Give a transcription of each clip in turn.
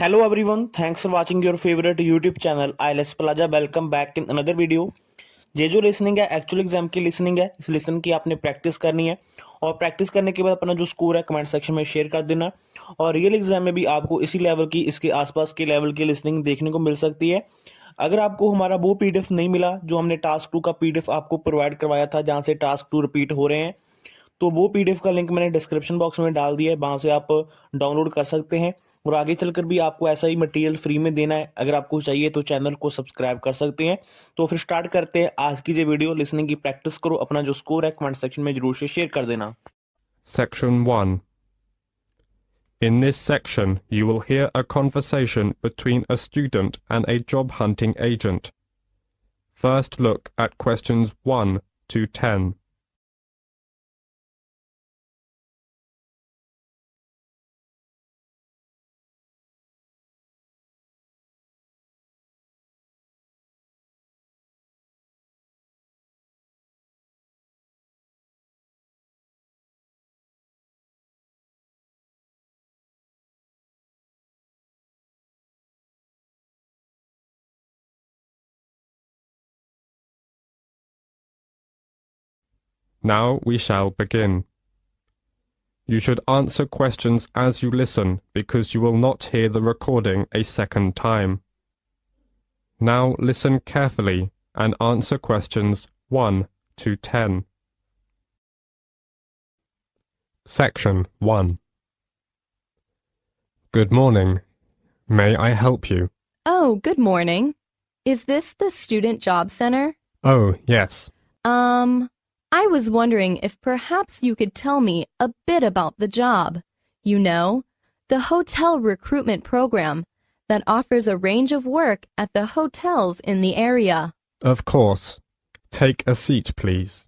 Hello everyone, thanks for watching your favorite YouTube channel IELTS Plaza. Welcome back in another video. ये जो listening है actual exam की listening है। इस listen की आपने प्रैक्टिस करनी है और प्रैक्टिस करने के बाद अपना जो स्कोर है कमेंट सेक्शन में शेयर कर देना। और रियल एग्जाम में भी आपको इसी लेवल की, इसके आसपास के लेवल की लिसनिंग देखने को मिल सकती है। अगर आपको हमारा वो पीडीएफ नहीं मिला जो हमने टास्क 2 का पीडीएफ आपको प्रोवाइड करवाया था, जहां से टास्क 2 रिपीट हो रहे हैं, तो वो पीडीएफ का लिंक मैंने डिस्क्रिप्शन बॉक्स में डाल दिया है, वहां से आप डाउनलोड कर सकते हैं। और आगे चलकर भी आपको ऐसा ही मटेरियल फ्री में देना है। अगर आपको चाहिए तो चैनल को सब्सक्राइब कर सकते हैं। तो फिर स्टार्ट करते हैं आज की ये वीडियो। लिसनिंग की प्रैक्टिस करो, अपना जो स्कोर है कमेंट सेक्शन में जरूर से शेयर कर देना। Section 1. In this section, you will hear a conversation between a student and a job hunting agent. First look at questions 1 to 10. Now we shall begin. You should answer questions as you listen because you will not hear the recording a second time. Now listen carefully and answer questions 1 to 10. Section 1. Good morning. May I help you? Oh, good morning. Is this the Student Job Center? Oh, yes. I was wondering if perhaps you could tell me a bit about the job. You know, the hotel recruitment program that offers a range of work at the hotels in the area. Of course. Take a seat, please.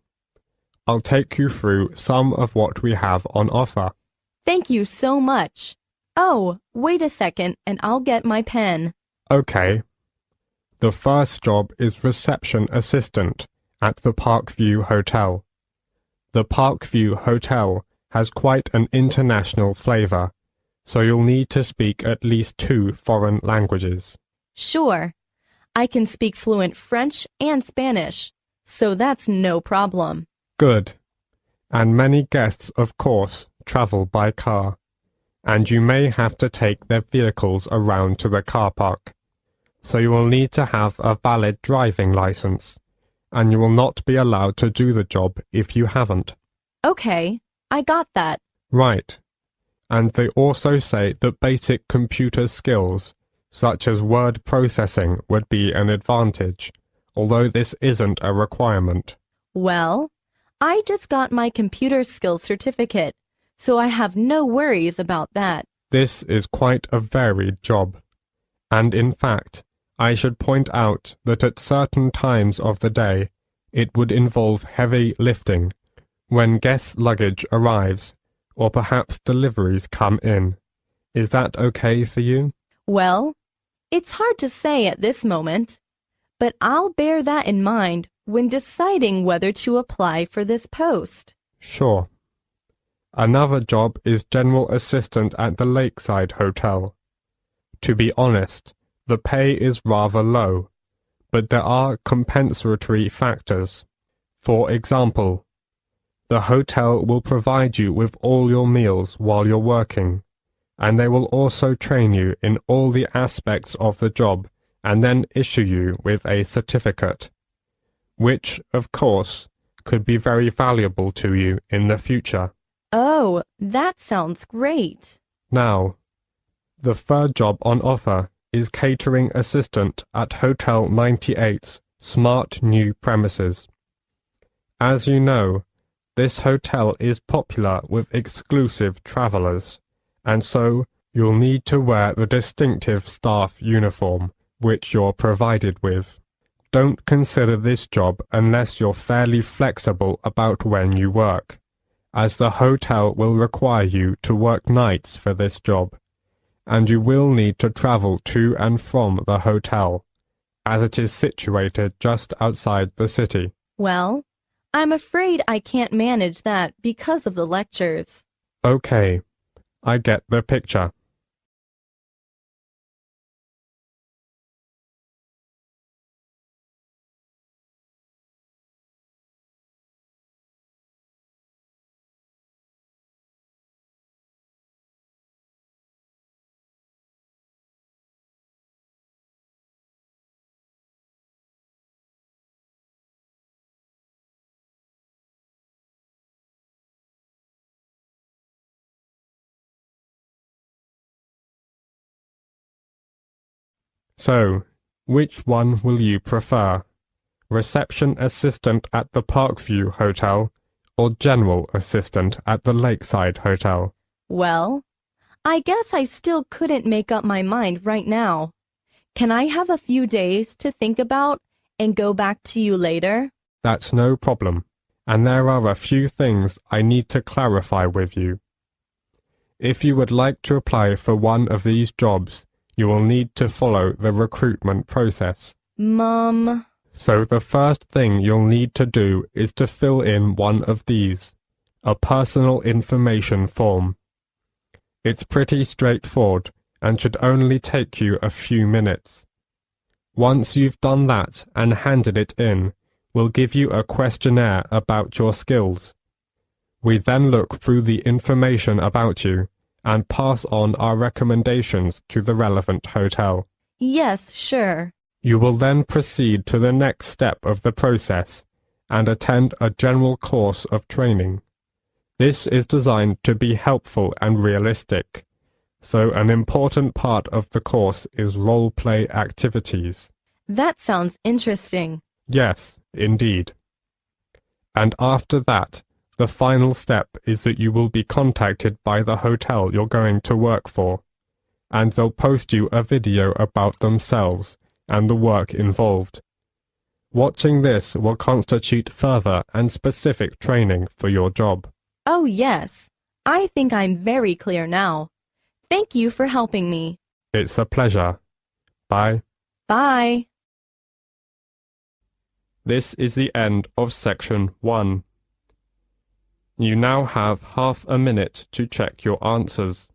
I'll take you through some of what we have on offer. Thank you so much. Oh, wait a second and I'll get my pen. Okay. The first job is reception assistant at the Parkview Hotel. The Parkview Hotel has quite an international flavor, so you'll need to speak at least 2 foreign languages. Sure. I can speak fluent French and Spanish, so that's no problem. Good. And many guests, of course, travel by car, and you may have to take their vehicles around to the car park. So you will need to have a valid driving license, and you will not be allowed to do the job if you haven't. Okay, I got that. Right. And they also say that basic computer skills, such as word processing, would be an advantage, although this isn't a requirement. Well, I just got my computer skills certificate, so I have no worries about that. This is quite a varied job. And in fact, I should point out that at certain times of the day, it would involve heavy lifting when guest luggage arrives, or perhaps deliveries come in. Is that okay for you? Well, it's hard to say at this moment, but I'll bear that in mind when deciding whether to apply for this post. Sure. Another job is general assistant at the Lakeside Hotel. To be honest, the pay is rather low, but there are compensatory factors. For example, the hotel will provide you with all your meals while you're working, and they will also train you in all the aspects of the job and then issue you with a certificate, which, of course, could be very valuable to you in the future. Oh, that sounds great. Now, the third job on offer is catering assistant at Hotel 98's smart new premises. As you know, this hotel is popular with exclusive travellers, and so you'll need to wear the distinctive staff uniform which you're provided with. Don't consider this job unless you're fairly flexible about when you work, as the hotel will require you to work nights for this job, and you will need to travel to and from the hotel, as it is situated just outside the city. Well, I'm afraid I can't manage that because of the lectures. Okay, I get the picture. So, which one will you prefer? Reception assistant at the Parkview Hotel or general assistant at the Lakeside Hotel? Well, I guess I still couldn't make up my mind right now. Can I have a few days to think about and go back to you later? That's no problem, and there are a few things I need to clarify with you. If you would like to apply for one of these jobs, you will need to follow the recruitment process. Mom. So the first thing you'll need to do is to fill in one of these, a personal information form. It's pretty straightforward and should only take you a few minutes. Once you've done that and handed it in, we'll give you a questionnaire about your skills. We then look through the information about you and pass on our recommendations to the relevant hotel. Yes, sure. You will then proceed to the next step of the process and attend a general course of training. This is designed to be helpful and realistic, so an important part of the course is role-play activities. That sounds interesting. Yes, indeed. And after that, the final step is that you will be contacted by the hotel you're going to work for, and they'll post you a video about themselves and the work involved. Watching this will constitute further and specific training for your job. Oh, yes. I think I'm very clear now. Thank you for helping me. It's a pleasure. Bye. Bye. This is the end of section 1. You now have half a minute to check your answers.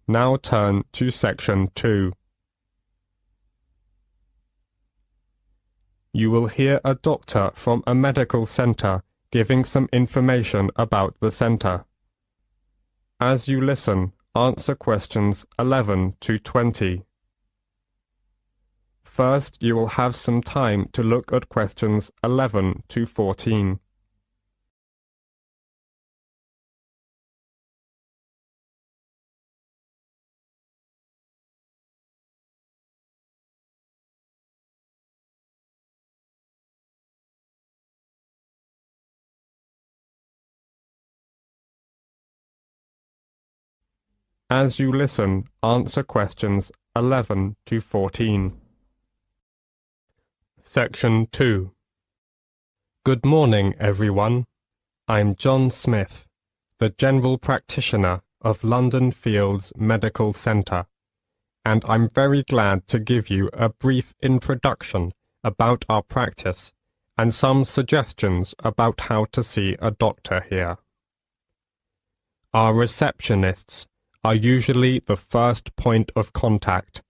Now turn to section 2. You will hear a doctor from a medical centre giving some information about the centre. As you listen, answer questions 11 to 20. First, you will have some time to look at questions 11 to 14. As you listen, answer questions 11 to 14. Section 2. Good morning, everyone. I'm John Smith, the General Practitioner of London Fields Medical Centre, and I'm very glad to give you a brief introduction about our practice and some suggestions about how to see a doctor here. Our receptionists are usually the first point of contact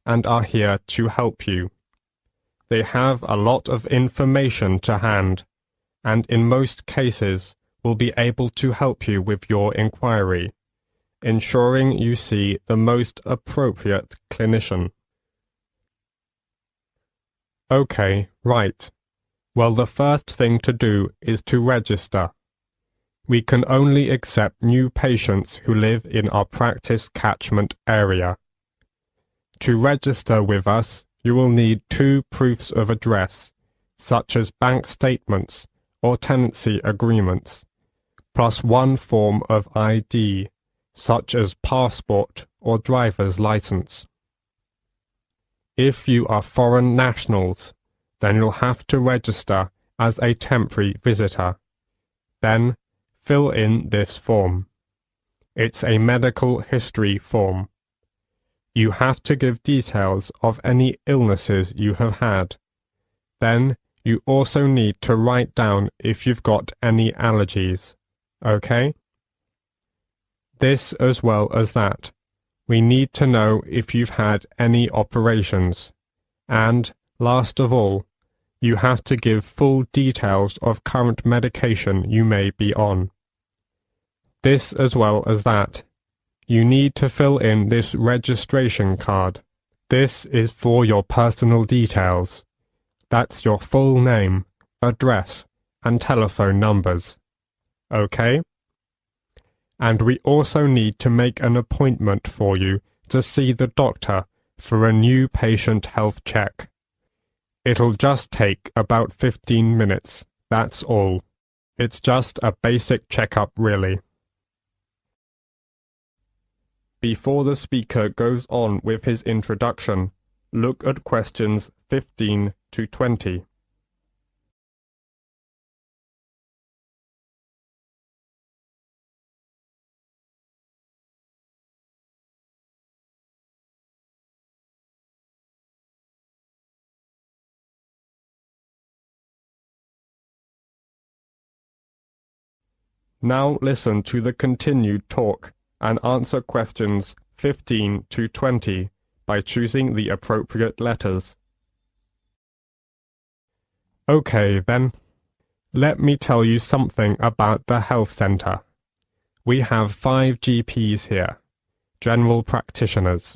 and are here to help you. They have a lot of information to hand, and in most cases will be able to help you with your inquiry, ensuring you see the most appropriate clinician. Okay, right. Well, the first thing to do is to register. We can only accept new patients who live in our practice catchment area. To register with us, you will need 2 proofs of address, such as bank statements or tenancy agreements, plus 1 form of ID, such as passport or driver's license. If you are foreign nationals, then you'll have to register as a temporary visitor. Then, fill in this form. It's a medical history form. You have to give details of any illnesses you have had. Then, you also need to write down if you've got any allergies. Okay? This as well as that. We need to know if you've had any operations. And, last of all, you have to give full details of current medication you may be on. This as well as that. You need to fill in this registration card. This is for your personal details. That's your full name, address, and telephone numbers. Okay? And we also need to make an appointment for you to see the doctor for a new patient health check. It'll just take about 15 minutes, that's all. It's just a basic checkup really. Before the speaker goes on with his introduction, look at questions 15 to 20. Now listen to the continued talk and answer questions 15 to 20 by choosing the appropriate letters. Okay then, let me tell you something about the health centre. We have 5 GPs here, general practitioners.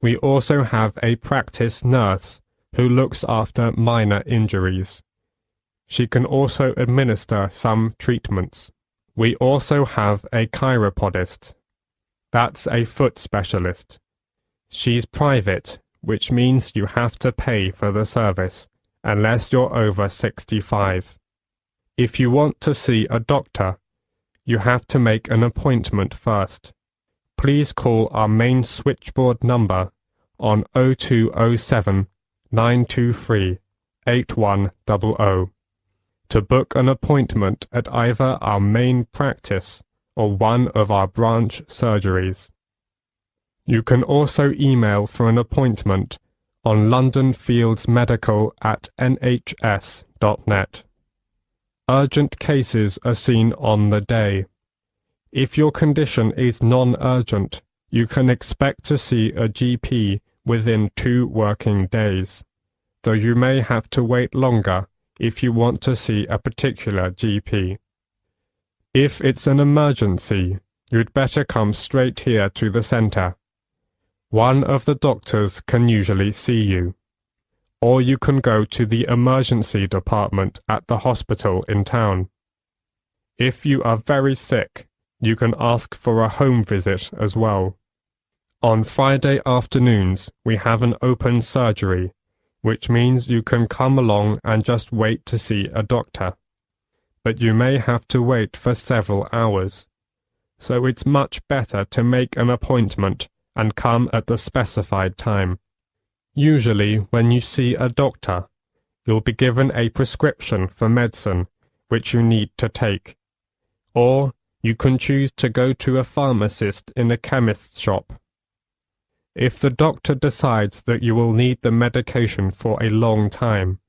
We also have a practice nurse who looks after minor injuries. She can also administer some treatments. We also have a chiropodist. That's a foot specialist. She's private, which means you have to pay for the service, unless you're over 65. If you want to see a doctor, you have to make an appointment first. Please call our main switchboard number on 0207 923 8100 to book an appointment at either our main practice or one of our branch surgeries. You can also email for an appointment on londonfieldsmedical@nhs.net. Urgent cases are seen on the day. If your condition is non-urgent, you can expect to see a GP within 2 working days, though you may have to wait longer if you want to see a particular GP. If it's an emergency, you'd better come straight here to the centre. One of the doctors can usually see you. Or you can go to the emergency department at the hospital in town. If you are very sick, you can ask for a home visit as well. On Friday afternoons, we have an open surgery, which means you can come along and just wait to see a doctor. But you may have to wait for several hours, so it's much better to make an appointment and come at the specified time. Usually, when you see a doctor, you'll be given a prescription for medicine which you need to take, or you can choose to go to a pharmacist in a chemist's shop. If the doctor decides that you will need the medication for a long time,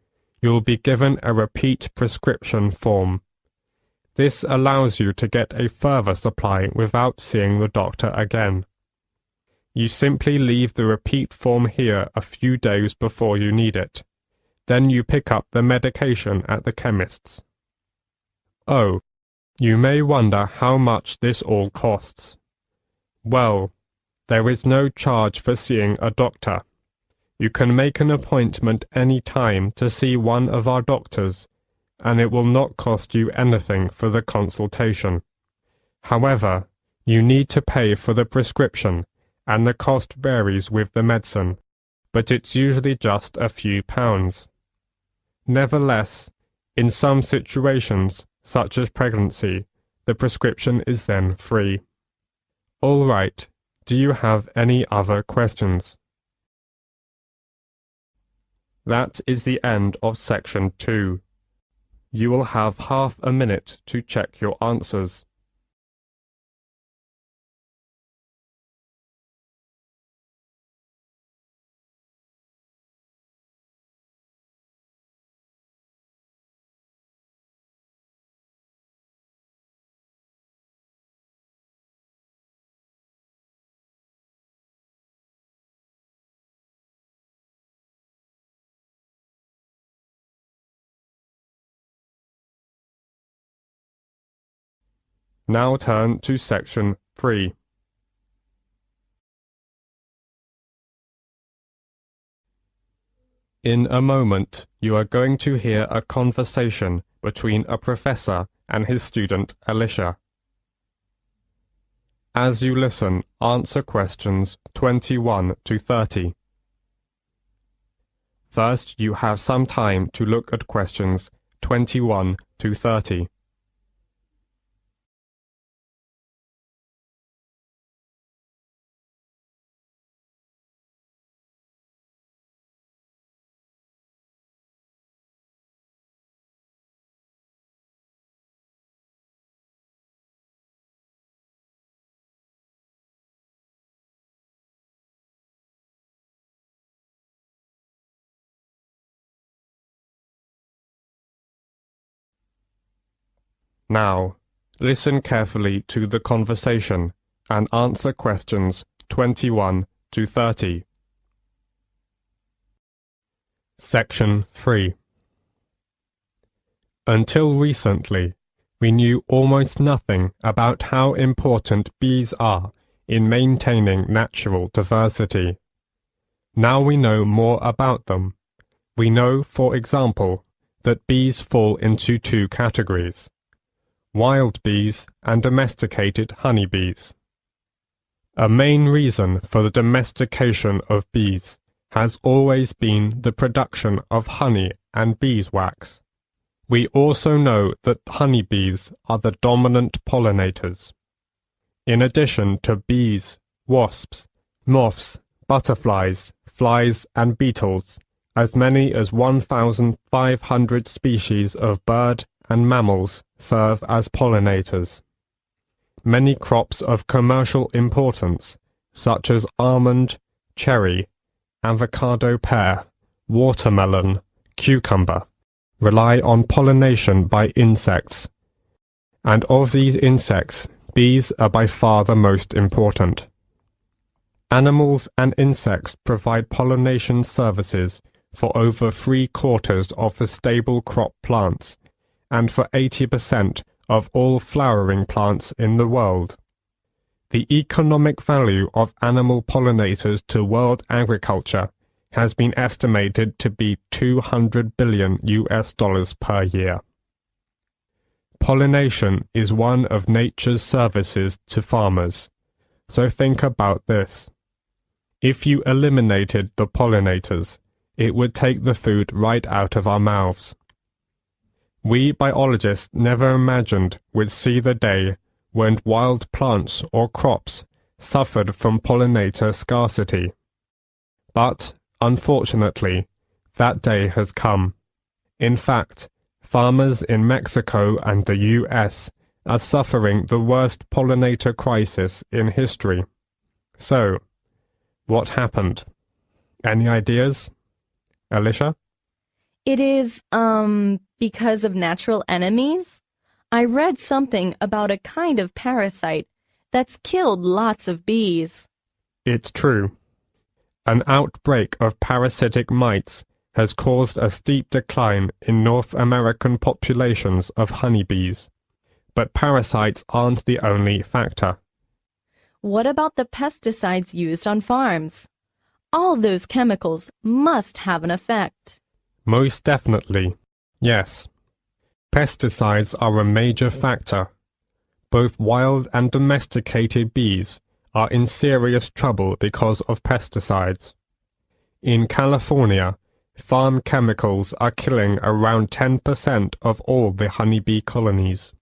you'll be given a repeat prescription form. This allows you to get a further supply without seeing the doctor again. You simply leave the repeat form here a few days before you need it. Then you pick up the medication at the chemist's. Oh, you may wonder how much this all costs. Well, there is no charge for seeing a doctor. You can make an appointment any time to see one of our doctors, and it will not cost you anything for the consultation. However, you need to pay for the prescription, and the cost varies with the medicine, but it's usually just a few pounds. Nevertheless, in some situations, such as pregnancy, the prescription is then free. All right. Do you have any other questions? That is the end of section 2. You will have half a minute to check your answers. Now turn to section 3. In a moment, you are going to hear a conversation between a professor and his student Alicia. As you listen, answer questions 21 to 30. First, you have some time to look at questions 21 to 30. Now, listen carefully to the conversation and answer questions 21 to 30. Section 3. Until recently, we knew almost nothing about how important bees are in maintaining natural diversity. Now we know more about them. We know, for example, that bees fall into two categories: wild bees and domesticated honeybees. A main reason for the domestication of bees has always been the production of honey and beeswax. We also know that honeybees are the dominant pollinators. In addition to bees, wasps, moths, butterflies, flies and beetles, as many as 1,500 species of bird and mammals serve as pollinators. Many crops of commercial importance, such as almond, cherry, avocado pear, watermelon, cucumber, rely on pollination by insects, and of these insects, bees are by far the most important. Animals and insects provide pollination services for over 3/4 of the stable crop plants, and for 80% of all flowering plants in the world. The economic value of animal pollinators to world agriculture has been estimated to be $200 billion per year. Pollination is one of nature's services to farmers, so think about this. If you eliminated the pollinators, it would take the food right out of our mouths. We biologists never imagined we'd see the day when wild plants or crops suffered from pollinator scarcity. But, unfortunately, that day has come. In fact, farmers in Mexico and the US are suffering the worst pollinator crisis in history. So, what happened? Any ideas? Alicia? It is, because of natural enemies? I read something about a kind of parasite that's killed lots of bees. It's true. An outbreak of parasitic mites has caused a steep decline in North American populations of honeybees. But parasites aren't the only factor. What about the pesticides used on farms? All those chemicals must have an effect. Most definitely, yes. Pesticides are a major factor. Both wild and domesticated bees are in serious trouble because of pesticides. In California, farm chemicals are killing around 10% of all the honeybee colonies.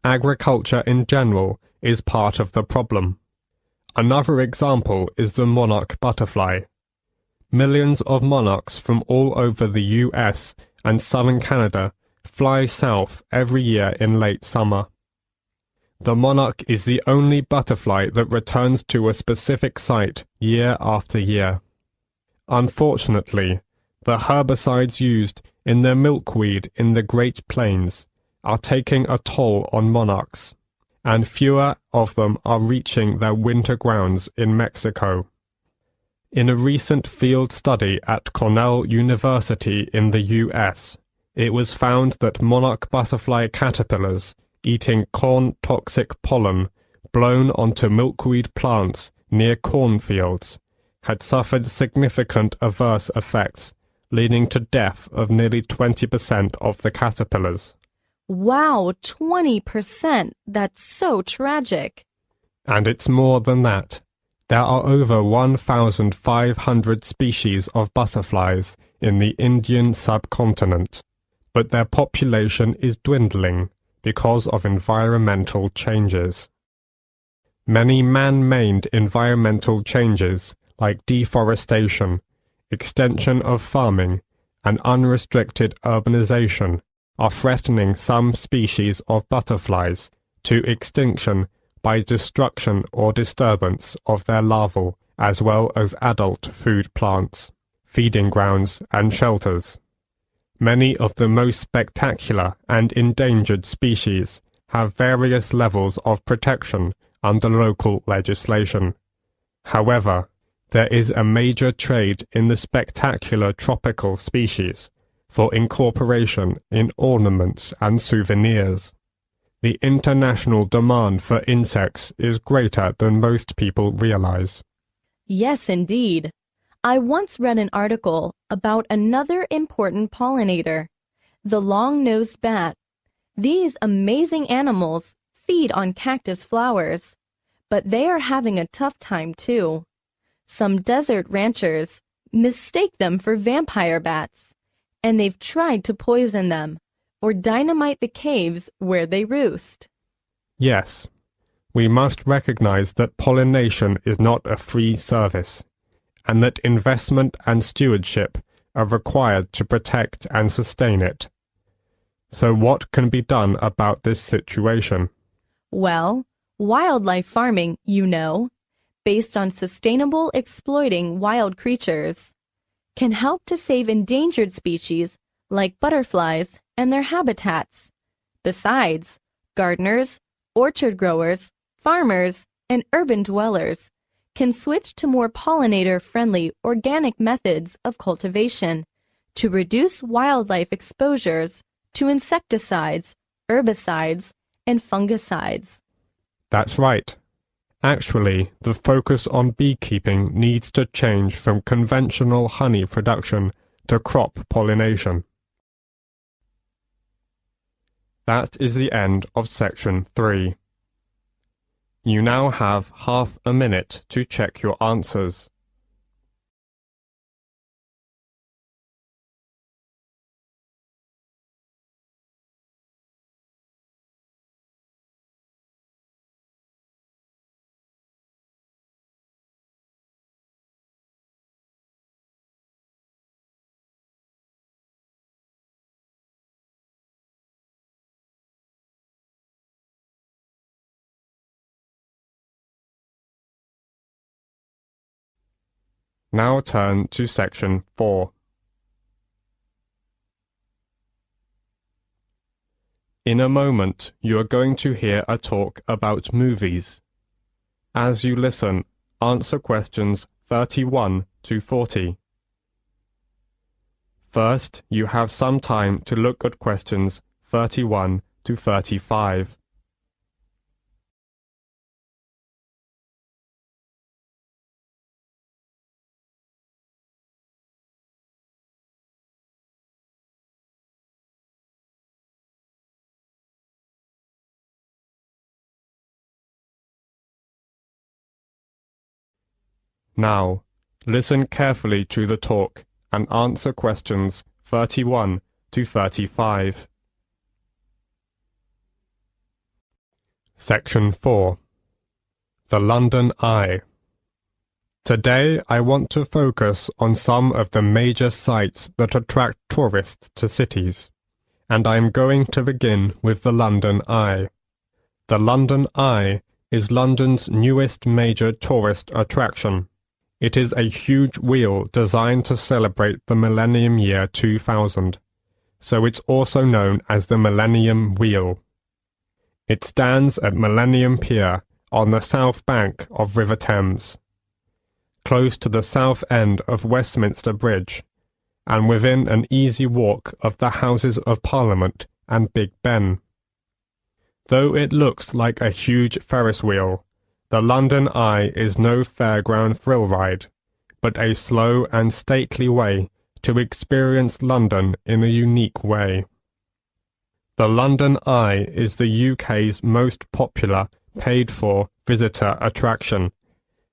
Agriculture in general is part of the problem. Another example is the monarch butterfly, Millions of monarchs from all over the US and southern Canada fly south every year in late summer. The monarch is the only butterfly that returns to a specific site year after year. Unfortunately, the herbicides used in the milkweed in the Great Plains are taking a toll on monarchs, and fewer of them are reaching their winter grounds in Mexico. In a recent field study at Cornell University in the US, it was found that monarch butterfly caterpillars eating corn-toxic pollen blown onto milkweed plants near cornfields had suffered significant adverse effects, leading to death of nearly 20% of the caterpillars. Wow, 20%! That's so tragic. And it's more than that. There are over 1,500 species of butterflies in the Indian subcontinent, but their population is dwindling because of environmental changes. Many man-made environmental changes like deforestation, extension of farming, and unrestricted urbanization are threatening some species of butterflies to extinction by destruction or disturbance of their larval as well as adult food plants, feeding grounds, and shelters. Many of the most spectacular and endangered species have various levels of protection under local legislation. However, there is a major trade in the spectacular tropical species for incorporation in ornaments and souvenirs. The international demand for insects is greater than most people realize. Yes, indeed. I once read an article about another important pollinator, the long-nosed bat. These amazing animals feed on cactus flowers, but they are having a tough time too. Some desert ranchers mistake them for vampire bats, and they've tried to poison them or dynamite the caves where they roost. Yes, we must recognize that pollination is not a free service, and that investment and stewardship are required to protect and sustain it. So what can be done about this situation? Well, wildlife farming, based on sustainable exploiting wild creatures, can help to save endangered species like butterflies and their habitats. Besides, gardeners, orchard growers, farmers, and urban dwellers can switch to more pollinator-friendly organic methods of cultivation to reduce wildlife exposures to insecticides, herbicides, and fungicides. That's right. Actually, the focus on beekeeping needs to change from conventional honey production to crop pollination. That is the end of section 3. You now have half a minute to check your answers. Now turn to section 4. In a moment, you are going to hear a talk about movies. As you listen, answer questions 31 to 40. First, you have some time to look at questions 31 to 35. Now, listen carefully to the talk and answer questions 31 to 35. Section 4. The London Eye. Today I want to focus on some of the major sites that attract tourists to cities, and I am going to begin with the London Eye. The London Eye is London's newest major tourist attraction. It is a huge wheel designed to celebrate the millennium year 2000, so it's also known as the Millennium Wheel. It stands at Millennium Pier on the south bank of River Thames, close to the south end of Westminster Bridge, and within an easy walk of the Houses of Parliament and Big Ben. Though it looks like a huge Ferris wheel, the London Eye is no fairground thrill ride, but a slow and stately way to experience London in a unique way. The London Eye is the UK's most popular paid-for visitor attraction,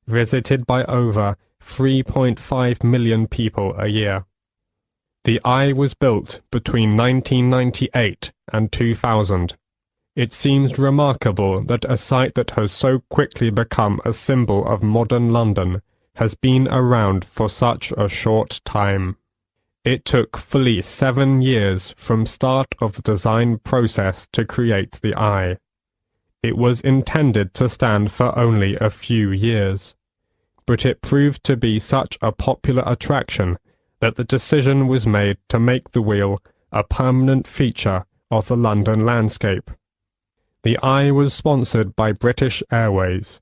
visited by over 3.5 million people a year. The Eye was built between 1998 and 2000. It seems remarkable that a site that has so quickly become a symbol of modern London has been around for such a short time. It took fully 7 years from start of the design process to create the Eye. It was intended to stand for only a few years, but it proved to be such a popular attraction that the decision was made to make the wheel a permanent feature of the London landscape. The Eye was sponsored by British Airways,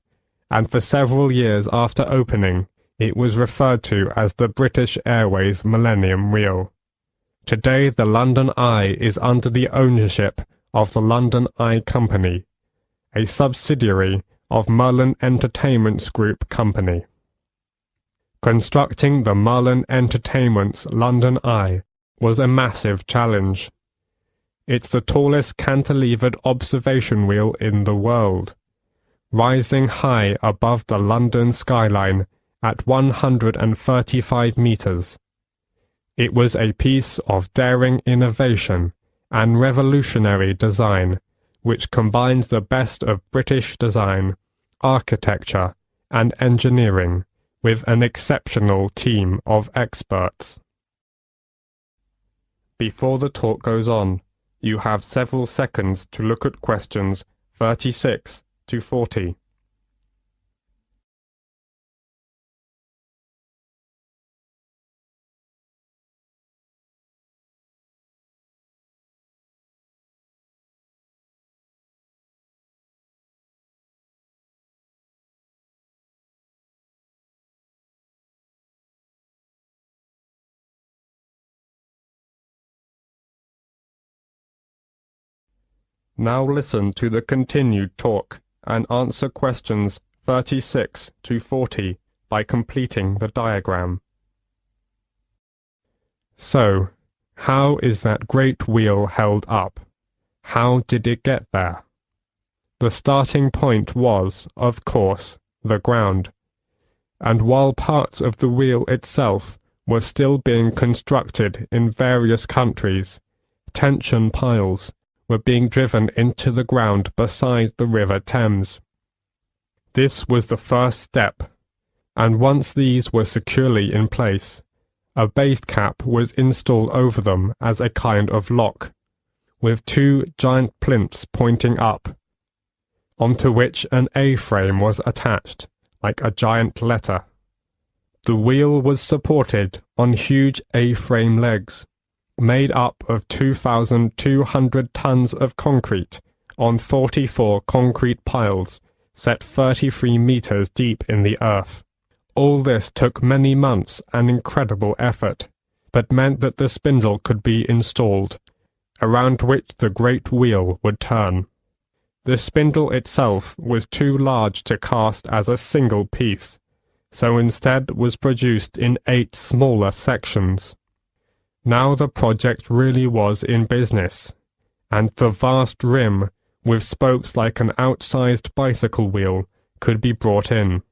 and for several years after opening, it was referred to as the British Airways Millennium Wheel. Today the London Eye is under the ownership of the London Eye Company, a subsidiary of Merlin Entertainments Group Company. Constructing the Merlin Entertainments London Eye was a massive challenge. It's the tallest cantilevered observation wheel in the world, rising high above the London skyline at 135 meters. It was a piece of daring innovation and revolutionary design, which combines the best of British design, architecture, and engineering with an exceptional team of experts. Before the talk goes on, you have several seconds to look at questions 36 to 40. Now listen to the continued talk and answer questions 36 to 40 by completing the diagram. So, how is that great wheel held up? How did it get there? The starting point was, of course, the ground, and while parts of the wheel itself were still being constructed in various countries, tension piles were being driven into the ground beside the River Thames. This was the first step, and once these were securely in place, a base cap was installed over them as a kind of lock, with 2 giant plinths pointing up, onto which an A-frame was attached, like a giant letter. The wheel was supported on huge A-frame legs, made up of 2,200 tons of concrete on 44 concrete piles set 33 meters deep in the earth. All this took many months and incredible effort, but meant that the spindle could be installed, around which the great wheel would turn. The spindle itself was too large to cast as a single piece, so instead was produced in 8 smaller sections. Now the project really was in business, and the vast rim, with spokes like an outsized bicycle wheel, could be brought in.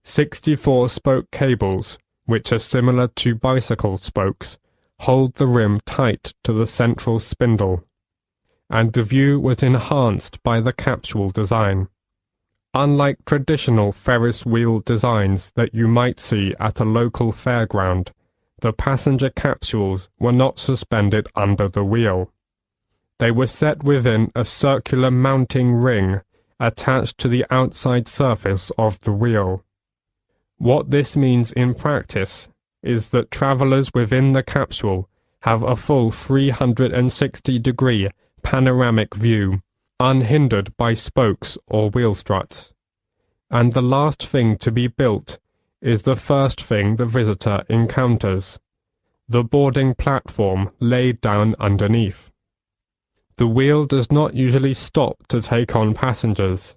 64 spoke cables, which are similar to bicycle spokes, hold the rim tight to the central spindle, and the view was enhanced by the capsule design. Unlike traditional Ferris wheel designs that you might see at a local fairground, the passenger capsules were not suspended under the wheel. They were set within a circular mounting ring attached to the outside surface of the wheel. What this means in practice is that travellers within the capsule have a full 360-degree panoramic view, unhindered by spokes or wheel struts. And the last thing to be built is the first thing the visitor encounters, the boarding platform laid down underneath. The wheel does not usually stop to take on passengers.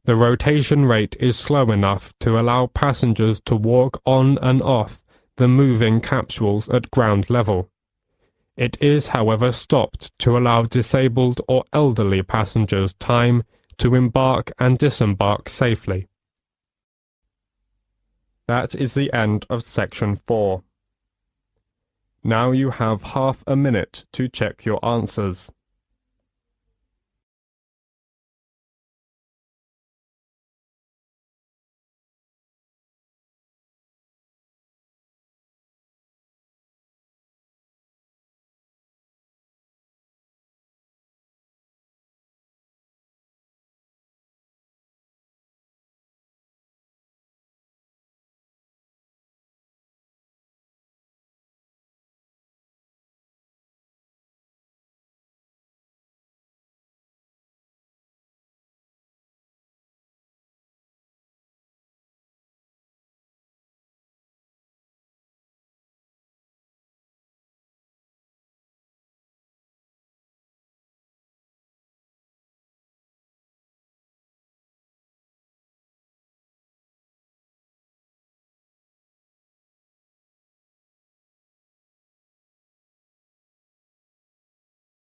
The rotation rate is slow enough to allow passengers to walk on and off the moving capsules at ground level. It is, however, stopped to allow disabled or elderly passengers time to embark and disembark safely. That is the end of section 4. Now you have half a minute to check your answers.